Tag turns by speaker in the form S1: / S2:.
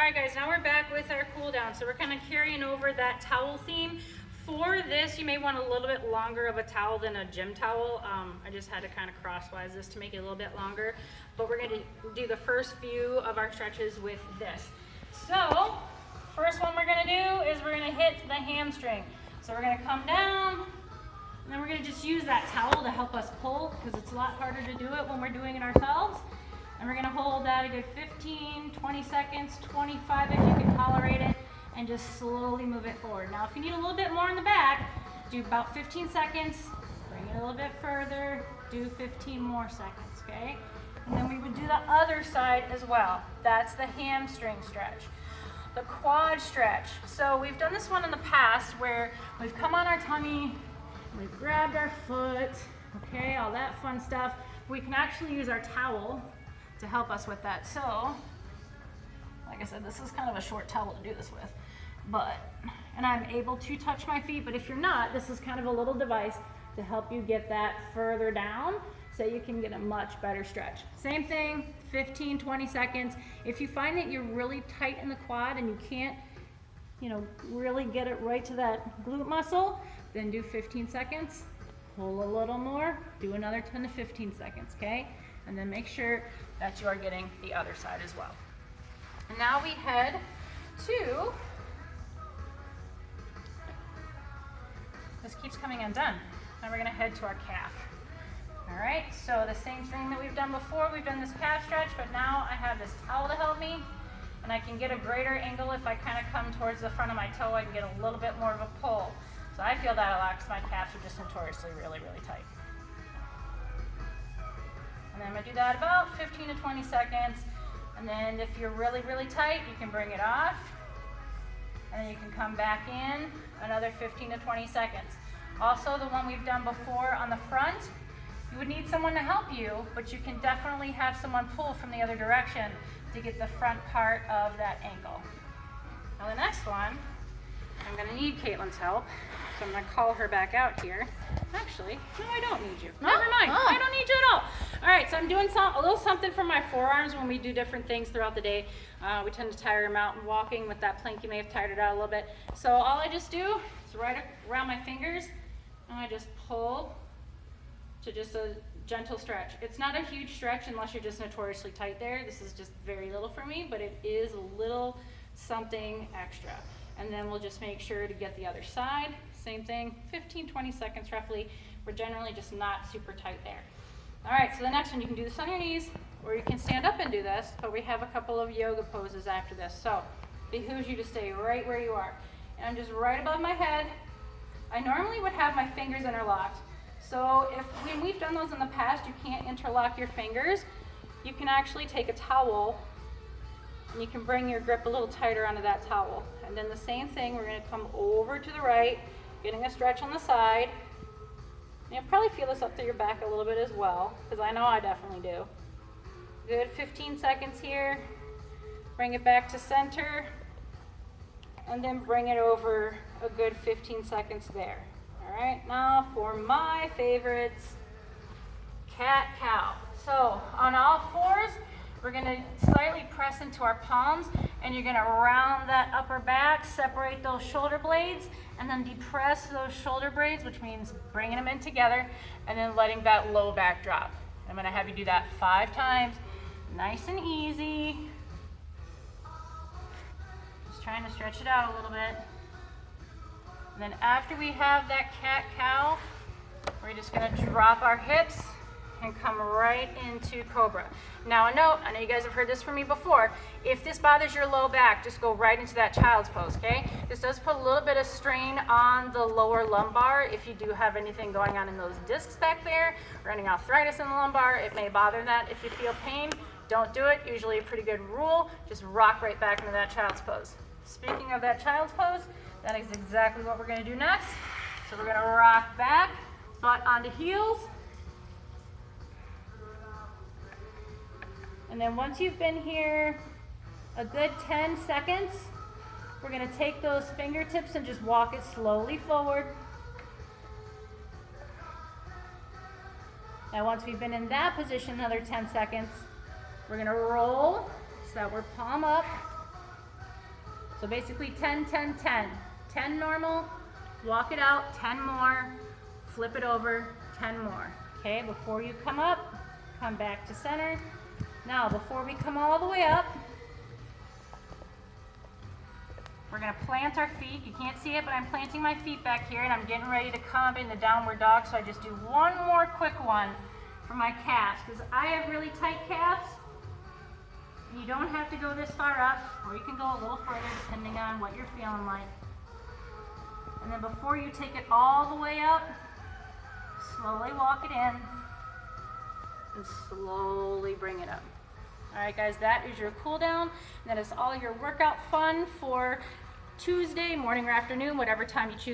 S1: Alright guys, now we're back with our cool down. So we're kind of carrying over that towel theme. For this, you may want a little bit longer of a towel than a gym towel. I just had to kind of crosswise this to make it a little bit longer. But we're going to do the first few of our stretches with this. So, first one we're going to do is we're going to hit the hamstring. So we're going to come down, and then we're going to just use that towel to help us pull, because it's a lot harder to do it when we're doing it ourselves. And we're going to hold that a good 15, 20 seconds, 25 if you can tolerate it, and just slowly move it forward. Now, if you need a little bit more in the back, do about 15 seconds, bring it a little bit further, do 15 more seconds, okay? And then we would do the other side as well. That's the hamstring stretch. The quad stretch. So we've done this one in the past where we've come on our tummy, we've grabbed our foot, okay, all that fun stuff. We can actually use our towel to help us with that. So, like I said, this is kind of a short towel to do this with, and I'm able to touch my feet, but if you're not, this is kind of a little device to help you get that further down so you can get a much better stretch. Same thing, 15, 20 seconds. If you find that you're really tight in the quad and you can't, really get it right to that glute muscle, then do 15 seconds, pull a little more, do another 10 to 15 seconds, okay? And then make sure that you are getting the other side as well. And now we head to, this keeps coming undone. Now we're gonna head to our calf. All right, so the same thing that we've done before, we've done this calf stretch, but now I have this towel to help me, and I can get a greater angle if I kind of come towards the front of my toe, I can get a little bit more of a pull. So I feel that a lot because my calves are just notoriously really, really tight. And then I'm gonna do that about 15 to 20 seconds. And then if you're really, really tight, you can bring it off. And then you can come back in another 15 to 20 seconds. Also, the one we've done before on the front, you would need someone to help you, but you can definitely have someone pull from the other direction to get the front part of that ankle. Now the next one, I'm gonna need Caitlin's help. So I'm gonna call her back out here. Actually, no, I don't need you. Never mind, I don't need you at all. All right, so I'm doing a little something for my forearms when we do different things throughout the day. We tend to tire them out walking with that plank. You may have tired it out a little bit. So all I just do is right around my fingers, and I just pull to just a gentle stretch. It's not a huge stretch unless you're just notoriously tight there. This is just very little for me, but it is a little something extra. And then we'll just make sure to get the other side. Same thing, 15, 20 seconds roughly. We're generally just not super tight there. All right, so the next one, you can do this on your knees, or you can stand up and do this, but we have a couple of yoga poses after this. So it behooves you to stay right where you are. And I'm just right above my head. I normally would have my fingers interlocked. So when we've done those in the past, you can't interlock your fingers. You can actually take a towel and you can bring your grip a little tighter onto that towel. And then the same thing, we're gonna come over to the right, getting a stretch on the side. And you'll probably feel this up through your back a little bit as well, because I know I definitely do. Good, 15 seconds here. Bring it back to center, and then bring it over a good 15 seconds there. All right, now for my favorites, cat-cow. So on all fours, we're gonna slightly press into our palms, and you're gonna round that upper back, separate those shoulder blades, and then depress those shoulder blades, which means bringing them in together, and then letting that low back drop. I'm gonna have you do that 5 times, nice and easy. Just trying to stretch it out a little bit. And then after we have that cat-cow, we're just gonna drop our hips and come right into cobra. Now a note, I know you guys have heard this from me before, if this bothers your low back, just go right into that child's pose, okay? This does put a little bit of strain on the lower lumbar. If you do have anything going on in those discs back there, or any arthritis in the lumbar, it may bother that. If you feel pain, don't do it. Usually a pretty good rule, just rock right back into that child's pose. Speaking of that child's pose, that is exactly what we're gonna do next. So we're gonna rock back, butt onto heels. And then once you've been here a good 10 seconds, we're gonna take those fingertips and just walk it slowly forward. Now once we've been in that position another 10 seconds, we're gonna roll so that we're palm up. So basically 10, 10, 10. 10 normal, walk it out, 10 more, flip it over, 10 more. Okay, before you come up, come back to center. Now, before we come all the way up, we're gonna plant our feet. You can't see it, but I'm planting my feet back here and I'm getting ready to come up in the downward dog. So I just do one more quick one for my calves because I have really tight calves. You don't have to go this far up, or you can go a little further depending on what you're feeling like. And then before you take it all the way up, slowly walk it in and slowly bring it up. All right, guys, that is your cool down. And that is all your workout fun for Tuesday, morning or afternoon, whatever time you choose.